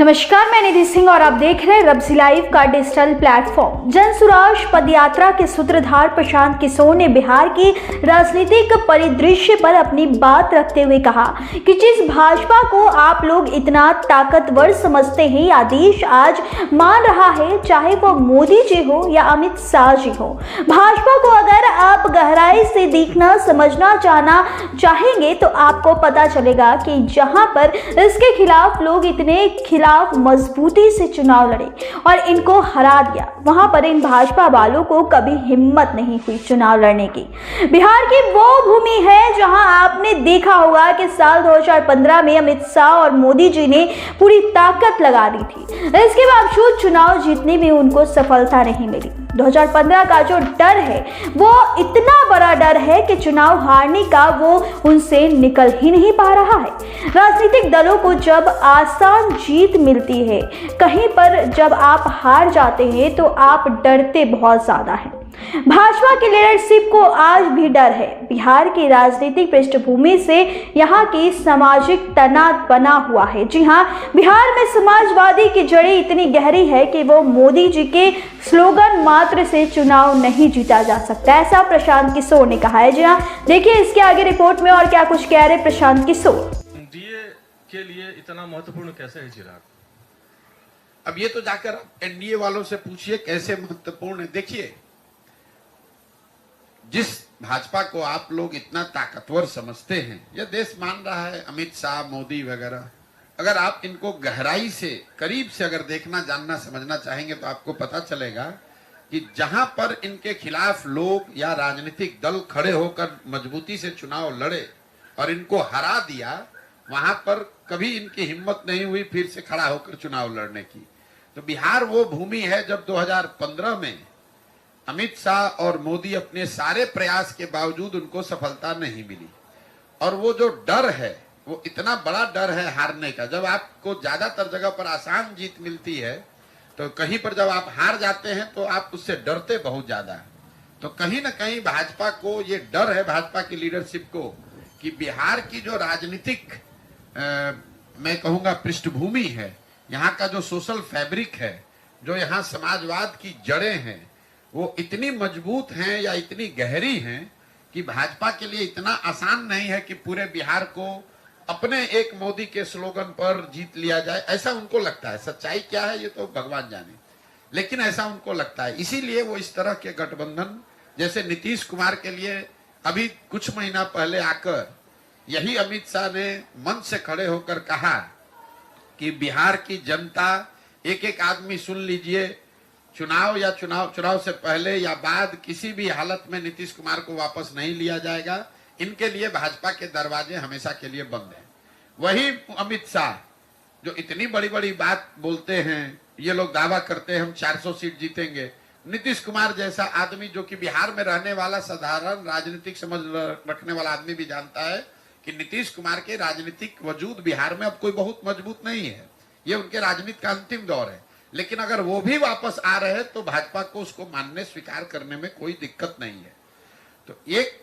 नमस्कार, मैं निधि सिंह और आप देख रहे हैं रब्सी लाइव का डिजिटल प्लेटफॉर्म। जन सुराज पदयात्रा के सूत्रधार प्रशांत किशोर ने बिहार की राजनीतिक परिदृश्य पर अपनी बात रखते हुए कहा कि जिस भाजपा को आप लोग इतना ताकतवर समझते हैं या देश आज मान रहा है, चाहे वो मोदी जी हो या अमित शाह जी हो, भाजपा को अगर आप गहराई से देखना समझना जानना चाहेंगे तो आपको पता चलेगा कि जहां पर इसके खिलाफ लोग इतने खिलाफ मजबूती से चुनाव लड़े और इनको हरा दिया, वहां पर इन भाजपा वालों को कभी हिम्मत नहीं हुई चुनाव लड़ने की। बिहार की वो भूमि है जहां आपने देखा होगा कि साल 2015 में अमित शाह और मोदी जी ने पूरी ताकत लगा दी थी, इसके बावजूद चुनाव जीतने में उनको सफलता नहीं मिली। 2015 का जो डर है वो इतना बड़ा डर है कि चुनाव हारने का वो उनसे निकल ही नहीं पा रहा है। राजनीतिक दलों को जब आसान जीत मिलती है, कहीं पर जब आप हार जाते हैं तो आप डरते बहुत ज्यादा हैं। भाजपा की लीडरशिप को आज भी डर है। बिहार की राजनीतिक पृष्ठभूमि से यहाँ की सामाजिक तनाव बना हुआ है। जी हाँ, बिहार में समाजवादी की जड़ें इतनी गहरी है कि वो मोदी जी के स्लोगन मात्र से चुनाव नहीं जीता जा सकता, ऐसा प्रशांत किशोर ने कहा है। जी हाँ, देखिए इसके आगे रिपोर्ट में और क्या कुछ कह रहे प्रशांत किशोर। एनडीए के लिए इतना महत्वपूर्ण कैसे है चिराग? अब ये तो जाकर एनडीए वालों से पूछिए कैसे महत्वपूर्ण है। देखिए, जिस भाजपा को आप लोग इतना ताकतवर समझते हैं, यह देश मान रहा है, अमित शाह, मोदी वगैरह, अगर आप इनको गहराई से करीब से अगर देखना जानना समझना चाहेंगे तो आपको पता चलेगा कि जहां पर इनके खिलाफ लोग या राजनीतिक दल खड़े होकर मजबूती से चुनाव लड़े और इनको हरा दिया, वहां पर कभी इनकी हिम्मत नहीं हुई फिर से खड़ा होकर चुनाव लड़ने की। तो बिहार वो भूमि है जब 2015 में अमित शाह और मोदी अपने सारे प्रयास के बावजूद उनको सफलता नहीं मिली। और वो जो डर है वो इतना बड़ा डर है हारने का। जब आपको ज्यादातर जगह पर आसान जीत मिलती है तो कहीं पर जब आप हार जाते हैं तो आप उससे डरते बहुत ज्यादा है। तो कहीं ना कहीं भाजपा को ये डर है, भाजपा की लीडरशिप को, कि बिहार की जो राजनीतिक मैं कहूंगा पृष्ठभूमि है, यहाँ का जो सोशल फैब्रिक है, जो यहाँ समाजवाद की जड़ें हैं, वो इतनी मजबूत हैं या इतनी गहरी हैं कि भाजपा के लिए इतना आसान नहीं है कि पूरे बिहार को अपने एक मोदी के स्लोगन पर जीत लिया जाए। ऐसा उनको लगता है। सच्चाई क्या है ये तो भगवान जाने, लेकिन ऐसा उनको लगता है। इसीलिए वो इस तरह के गठबंधन, जैसे नीतीश कुमार के लिए अभी कुछ महीना पहले आकर यही अमित शाह ने मंच से खड़े होकर कहा कि बिहार की जनता, एक एक आदमी सुन लीजिए, चुनाव से पहले या बाद किसी भी हालत में नीतीश कुमार को वापस नहीं लिया जाएगा। इनके लिए भाजपा के दरवाजे हमेशा के लिए बंद हैं। वही अमित शाह जो इतनी बड़ी बड़ी बात बोलते हैं, ये लोग दावा करते हैं हम 400 सीट जीतेंगे। नीतीश कुमार जैसा आदमी जो कि बिहार में रहने वाला साधारण राजनीतिक समझ रखने वाला आदमी भी जानता है कि नीतीश कुमार के राजनीतिक वजूद बिहार में अब कोई बहुत मजबूत नहीं है। ये उनके राजनीति का अंतिम दौर है। लेकिन अगर वो भी वापस आ रहे हैं तो भाजपा को उसको मानने स्वीकार करने में कोई दिक्कत नहीं है। तो एक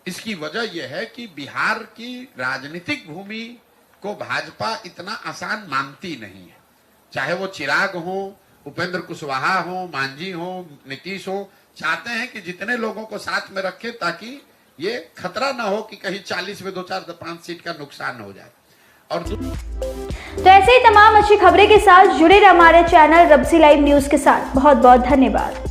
इसकी वजह यह है कि बिहार की राजनीतिक भूमि को भाजपा इतना आसान मानती नहीं है। चाहे वो चिराग हो, उपेंद्र कुशवाहा हो, मांझी हो, नीतीश हो, चाहते हैं कि जितने लोगों को साथ में रखें ताकि ये खतरा ना हो कि कहीं 40 में 2-4-5 सीट का नुकसान हो जाए। और तो ऐसे ही तमाम अच्छी खबरें के साथ जुड़े रहे हमारे चैनल रब्सी लाइव न्यूज के साथ। बहुत बहुत धन्यवाद।